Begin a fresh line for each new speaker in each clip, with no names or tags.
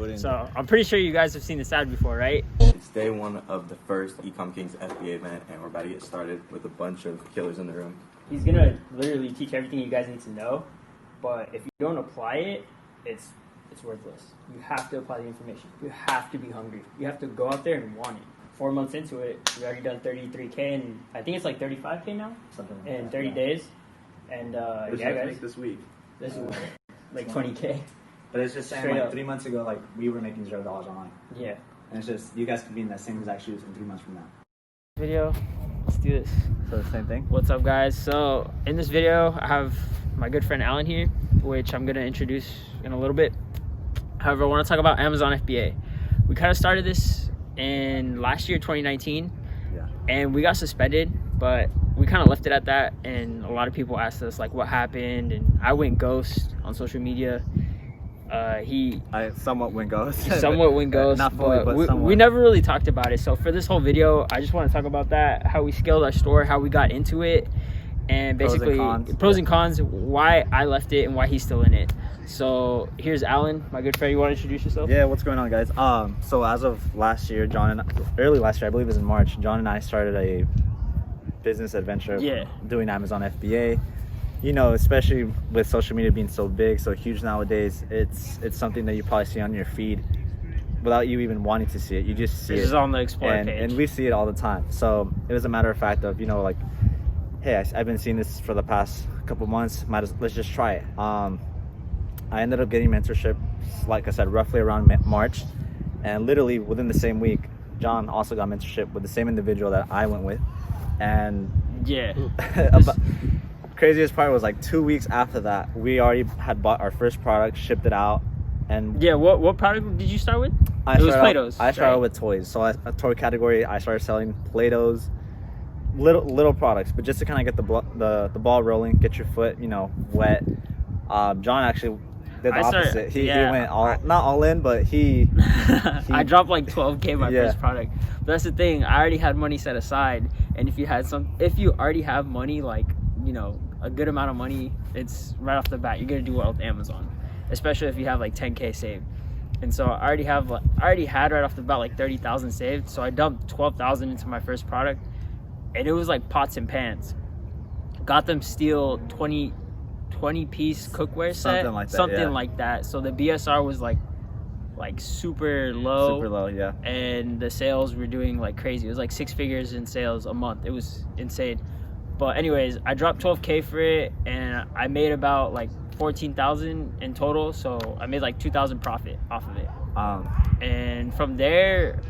put in.
So I'm pretty sure you guys have seen this ad before, right?
It's day one of the first Ecom Kings FBA event, and we're about to get started with a bunch of killers in the room.
He's gonna literally teach everything you guys need to know, but if you don't apply it, it's worthless. You have to apply the information. You have to be hungry. You have to go out there and want it. 4 months into it, we already done 33K, and I think it's like 35K now,
Something like
in
that,
30
yeah.
days. And yeah, guys,
Make this week.
this is like 20K.
But it's just saying,
Straight
like,
up.
3 months ago, like, we were making $0 online.
Yeah.
And it's just, you guys could be in that same exact shoes in 3 months from now.
Video. Let's do this.
So the same thing?
What's up, guys? So in this video, I have my good friend Alan here, which I'm gonna introduce in a little bit. However, I want to talk about Amazon FBA. We kind of started this in last year, 2019, and we got suspended, but we kind of left it at that. And a lot of people asked us like what happened, and I went ghost on social media.
I somewhat went ghost.
Somewhat went ghost.
Not fully, but
we
somewhat.
never really talked about it. So for this whole video, I just want to talk about that, how we scaled our store, how we got into it, and basically pros and cons, why I left it and why he's still in it. So here's Alan, my good friend. You want to introduce yourself?
Yeah, what's going on, guys? So as of last year, early last year, I believe it was in March, John and I started a business adventure doing Amazon FBA. You know, especially with social media being so big, so huge nowadays, it's something that you probably see on your feed without you even wanting to see it. You just see it.
This is on the Explore page.
And we see it all the time. So it was a matter of fact of, you know, like, hey, I've been seeing this for the past couple months. Let's just try it. I ended up getting mentorship, like I said, roughly around March. And literally within the same week, John also got mentorship with the same individual that I went with. And
yeah.
Craziest part was like 2 weeks after that, we already had bought our first product, shipped it out, and
yeah. What product did you start with? It was Play-Dohs.
I started with toys, so a toy category. I started selling Play-Dohs, little products, but just to kind of get the ball rolling, get your foot, you know, wet. John actually did the opposite. He went not all in, but he
I dropped like 12K my first product. But that's the thing. I already had money set aside, and if you already have money, like, you know, a good amount of money, it's right off the bat you're gonna do well with Amazon, especially if you have like 10K saved. And so I already had right off the bat like 30,000 saved, so I dumped 12,000 into my first product, and it was like pots and pans. Got them steel 20 piece cookware set, something like that. So the BSR was like super low,
yeah,
and the sales were doing like crazy. It was like 6 figures in sales a month. It was insane. But anyways, I dropped 12K for it, and I made about like 14,000 in total. So I made like 2,000 profit off of it. And from there,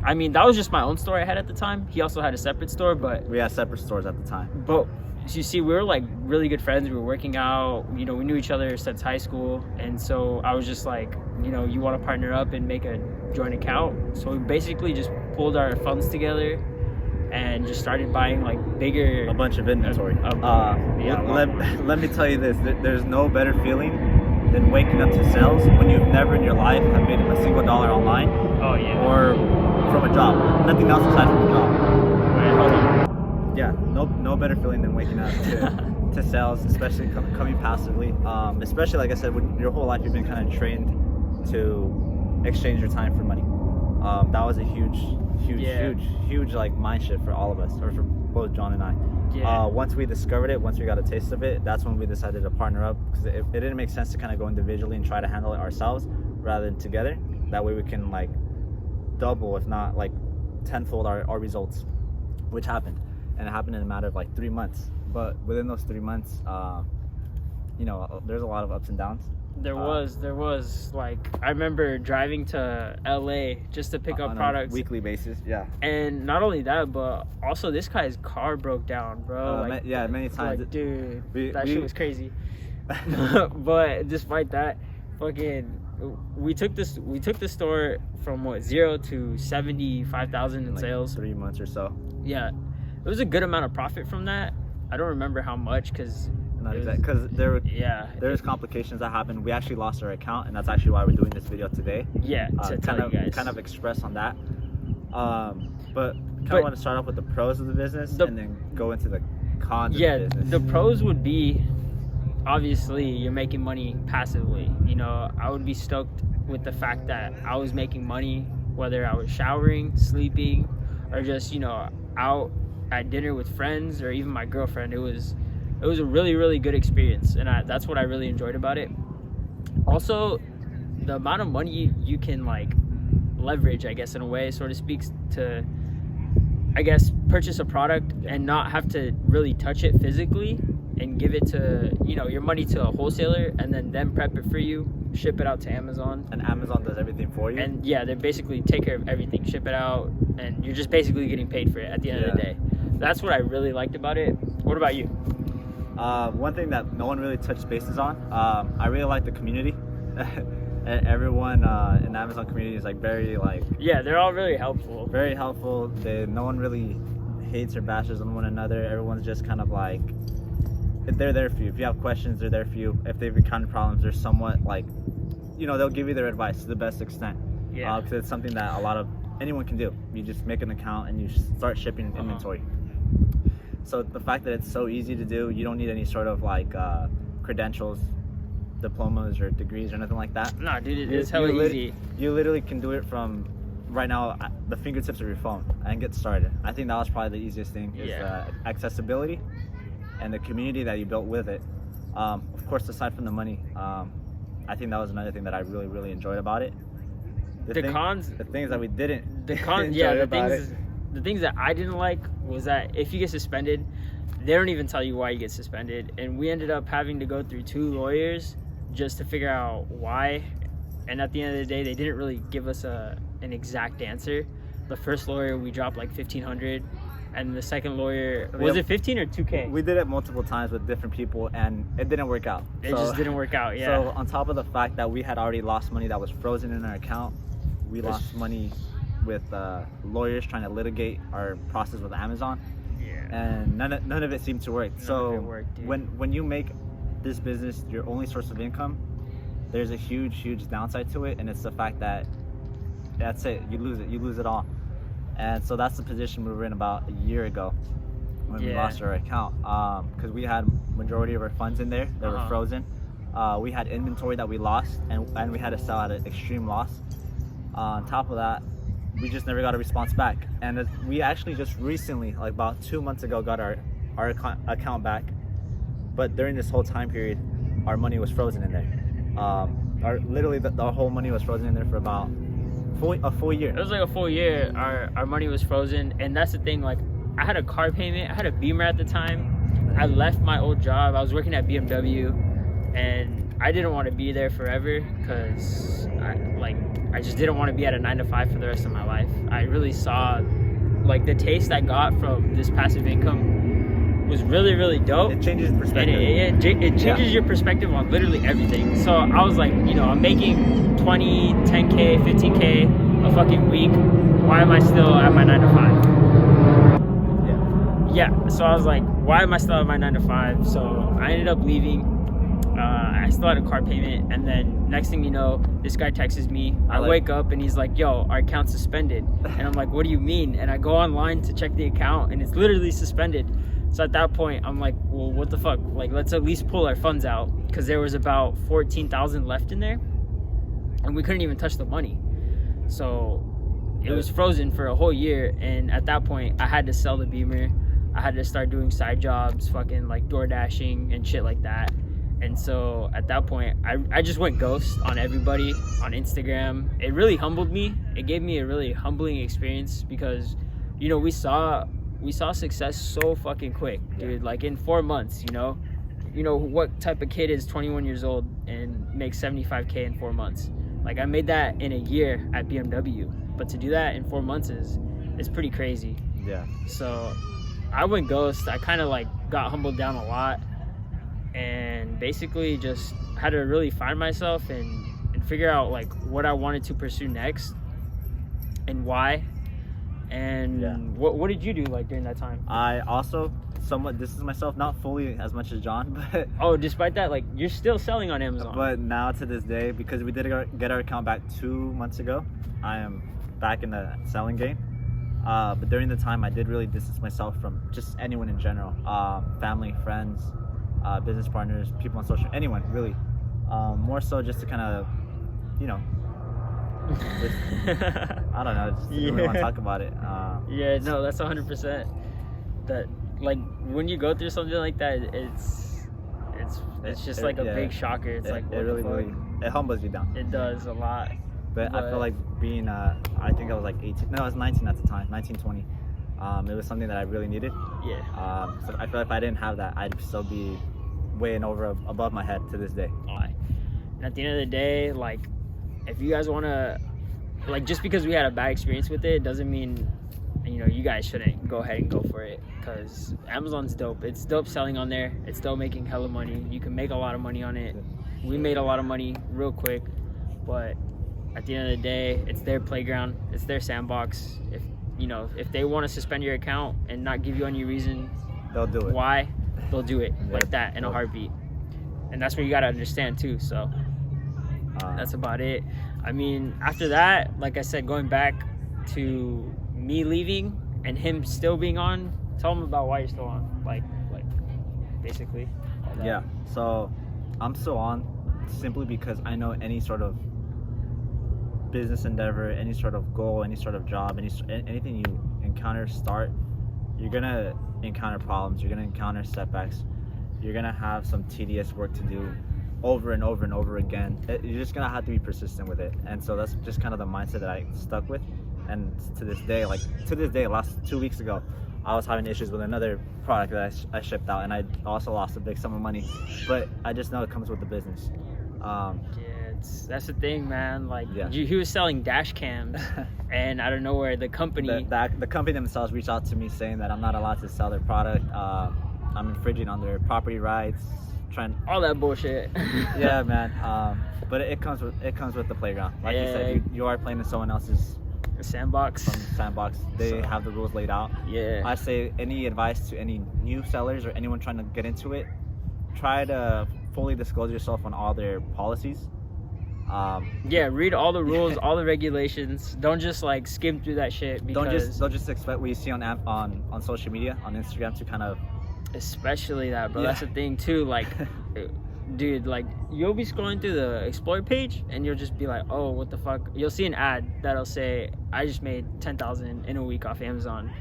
I mean, that was just my own store I had at the time. He also had a separate store, but
we had separate stores at the time.
But you see, we were like really good friends. We were working out. You know, we knew each other since high school, and so I was just like, you know, you want to partner up and make a joint account. So we basically just pulled our funds together and just started buying like a
bunch of inventory. Let me tell you this: there's no better feeling than waking up to sales when you've never in your life have made a single dollar online.
Oh yeah.
Or from a job, nothing else aside from a job.
Wait, hold on.
Yeah, no better feeling than waking up to sales, especially coming passively. Especially like I said, when your whole life you've been kind of trained to exchange your time for money. That was a huge like mind shift for all of us, or for both John and I.
Yeah.
Once we discovered it, once we got a taste of it, that's when we decided to partner up, because it didn't make sense to kind of go individually and try to handle it ourselves rather than together. That way we can like double, if not like tenfold our results, which happened. And it happened in a matter of like 3 months. But within those 3 months, you know, there's a lot of ups and downs.
There was like, I remember driving to LA just to pick up products
on a weekly basis. Yeah.
And not only that, but also this guy's car broke down, bro.
Many times.
Like, dude, that shit was crazy. But despite that, we took the store from 0 to 75,000 in
like
sales.
3 months or so.
Yeah, it was a good amount of profit from that. I don't remember how much, because
there's complications that happened. We actually lost our account, and that's actually why we're doing this video today.
Yeah, to tell you guys.
Kind of express on that. But kind of want to start off with the pros of the business and then go into the cons of the business.
The pros would be, obviously you're making money passively. You know, I would be stoked with the fact that I was making money, whether I was showering, sleeping, or just, you know, out at dinner with friends or even my girlfriend. It was a really, really good experience, and that's what I really enjoyed about it. Also, the amount of money you can like leverage, I guess, in a way, sort of speaks to, I guess, purchase a product and not have to really touch it physically and give it to, you know, your money to a wholesaler and then them prep it for you, ship it out to Amazon.
And Amazon does everything for you.
And yeah, they basically take care of everything, ship it out, and you're just basically getting paid for it at the end of the day. That's what I really liked about it. What about you?
One thing that no one really touched bases on, I really like the community. Everyone in the Amazon community is like very like,
yeah, they're all really helpful.
Very helpful. No one really hates or bashes on one another. Everyone's just kind of like, they're there for you. If you have questions, they're there for you. If they've encountered problems, they're somewhat like, you know, they'll give you their advice to the best extent.
Yeah.
Because it's something that anyone can do. You just make an account and you start shipping inventory. So the fact that it's so easy to do, you don't need any sort of like credentials, diplomas or degrees or nothing like that.
Nah, dude, it's hella easy.
You literally can do it from right now the fingertips of your phone and get started. I think that was probably the easiest thing is accessibility and the community that you built with it. Of course, aside from the money, I think that was another thing that I really, really enjoyed about it. The things that we didn't.
The things that I didn't like was that if you get suspended, they don't even tell you why you get suspended, and we ended up having to go through 2 lawyers just to figure out why. And at the end of the day, they didn't really give us an exact answer. The first lawyer, we dropped like $1,500, and the second lawyer, was it 15 or 2K?
We did it multiple times with different people, and it didn't work out.
It just didn't work out. Yeah.
So on top of the fact that we had already lost money that was frozen in our account, we lost money with lawyers trying to litigate our process with Amazon. And none of it seemed to work. When you make this business your only source of income, there's a huge downside to it, and it's the fact that that's it, you lose it all. And so that's the position we were in about a year ago when we lost our account, because we had majority of our funds in there that were frozen. We had inventory that we lost, and we had to sell at an extreme loss. On top of that, we just never got a response back, and we actually just recently, like about 2 months ago, got our account back. But during this whole time period, our money was frozen in there. Literally the whole money was frozen in there for about a full year. It
was like a full year. Our money was frozen, and that's the thing. Like, I had a car payment. I had a Beamer at the time. I left my old job. I was working at BMW, and I didn't want to be there forever because I just didn't want to be at a 9-to-5 for the rest of my life. I really saw like the taste I got from this passive income was really, really dope.
It changes perspective.
And it changes your perspective on literally everything. So I was like, you know, I'm making 20, 10K, 15K a fucking week. Why am I still at my 9-to-5? Yeah. So I was like, why am I still at my 9-to-5? So I ended up leaving. I still had a car payment, and then next thing you know, this guy texts me. I wake up and he's like, yo, our account's suspended. And I'm like, what do you mean? And I go online to check the account, and it's literally suspended. So at that point, I'm like, well, what the fuck? Like, let's at least pull our funds out, because there was about 14,000 left in there, and we couldn't even touch the money. So it was frozen for a whole year, and at that point, I had to sell the Beamer. I had to start doing side jobs, fucking like door dashing and shit like that. And so at that point, I just went ghost on everybody on Instagram. It really humbled me. It gave me a really humbling experience because, you know, we saw success so fucking quick, dude. Like in 4 months, you know what type of kid is 21 years old and makes 75K in 4 months? Like, I made that in a year at BMW, but to do that in 4 months is pretty crazy.
Yeah.
So I went ghost. I kind of like got humbled down a lot, and basically just had to really find myself and figure out like what I wanted to pursue next and why. And what did you do like during that time?
I also somewhat distanced myself, not fully as much as John, but
despite that, like, you're still selling on Amazon.
But now to this day, because we did get our account back 2 months ago, I am back in the selling game. But during the time, I did really distance myself from just anyone in general, family, friends. business partners, people on social, anyone really. More so just to kind of, you know, I don't know, just really want to talk about it.
Yeah, no, that's 100%. That, like, when you go through something like that, it's just like a big shocker. It's like, what
it really,
the fuck?
really, it humbles you down.
It does a lot.
But I feel like being, I think I was like 18, no, I was 19 at the time, 19, 20. It was something that I really needed.
Yeah.
So I feel if I didn't have that, I'd still be way and over above my head to this day.
And at the end of the day, like, if you guys want to, like, just because we had a bad experience with it doesn't mean, you know, you guys shouldn't go ahead and go for it, because Amazon's dope. It's dope selling on there. It's still making hella money. You can make a lot of money on it. We made a lot of money real quick, but at the end of the day, it's their playground. It's their sandbox. If, you know, if they want to suspend your account and not give you any reason
They'll do it.
why, they'll do it like that in a heartbeat. And that's what you got to understand too. So that's about it. I mean, after that, like I said, going back to me leaving and him still being on, tell him about why you're still on. Like basically. All that.
Yeah. So I'm still on simply because I know any sort of business endeavor, any sort of goal, any sort of job, anything you encounter, you're gonna encounter problems. You're gonna encounter setbacks. You're gonna have some tedious work to do over and over and over again. You're just gonna have to be persistent with it. And so that's just kind of the mindset that I stuck with. And to this day, last 2 weeks ago, I was having issues with another product that I shipped out, and I also lost a big sum of money. But I just know it comes with the business.
That's the thing, man. Like,
Yeah.
he was selling dash cams, and out of nowhere, the company,
the company themselves reached out to me saying that I'm not allowed to sell their product. I'm infringing on their property rights.
all that bullshit.
Yeah, man. But it comes with the playground. Like you said, you are playing in someone else's
sandbox.
sandbox. They have the rules laid out.
Yeah.
I say any advice to any new sellers or anyone trying to get into it, try to fully disclose yourself on all their policies.
Yeah, read all the rules, all the regulations. Don't just like skim through that shit. Because
Don't just expect what you see on social media, on Instagram, to kind of.
Especially that, bro.
Yeah.
That's the thing too. Like, dude, like, you'll be scrolling through the Explore page and you'll just be like, oh, what the fuck? You'll see an ad that'll say, I just made $10,000 in a week off Amazon.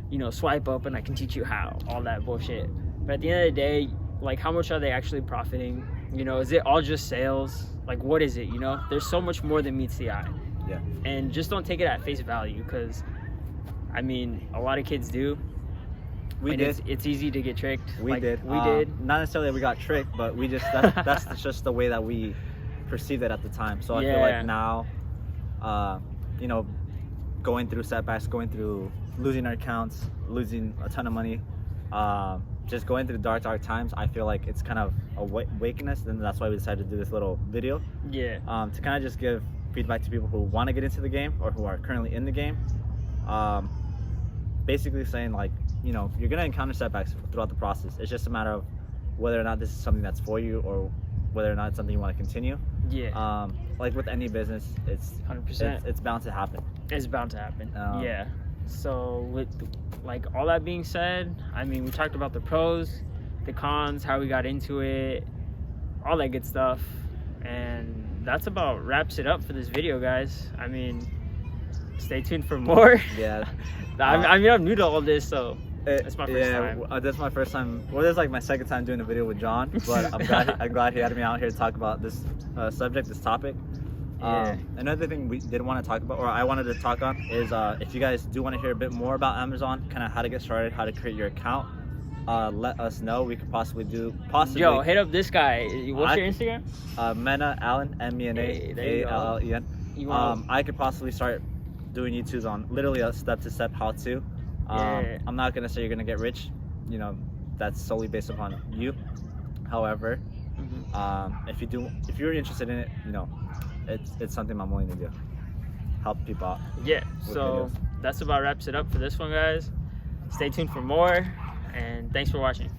You know, swipe up and I can teach you how. All that bullshit. But at the end of the day, like, how much are they actually profiting? You know, is it all just sales? Like, what is it? You know, there's so much more than meets the eye.
Yeah.
And just don't take it at face value, because, I mean, a lot of kids do.
We did.
It's easy to get tricked.
We did. Not necessarily that we got tricked, but we just that's just the way that we perceived it at the time. So I feel like now, you know, going through setbacks, going through losing our accounts, losing a ton of money, just going through dark times, I feel like it's kind of a awakeness, and that's why we decided to do this little video.
Yeah.
To kind of just give feedback to people who want to get into the game or who are currently in the game. Basically saying, like, you know, you're gonna encounter setbacks throughout the process. It's just a matter of whether or not this is something that's for you, or whether or not it's something you want to continue.
Yeah.
Like with any business, it's
100%.
It's bound to happen.
It's bound to happen. Yeah. So with like all that being said, I mean, we talked about the pros, the cons, how we got into it, all that good stuff, and that's about wraps it up for this video, guys. I mean, stay tuned for more.
Yeah.
I mean, I'm new to all this, so it's my first time.
That's my first time. Well, this is like my second time doing a video with John, but I'm glad he had me out here to talk about this subject, this topic. Another thing we did want to talk about, or I wanted to talk on, is if you guys do want to hear a bit more about Amazon, kind of how to get started, how to create your account, let us know. We could possibly.
Yo, hit up this guy. What's your Instagram?
Mena Allen, MENA ALLEN. I could possibly start doing YouTubes on literally a step-to-step how-to. I'm not gonna say you're gonna get rich. You know, that's solely based upon you. However, if you're interested in it, you know, it's something I'm willing to do. Help people out.
Yeah. So that's about wraps it up for this one, guys. Stay tuned for more, and thanks for watching.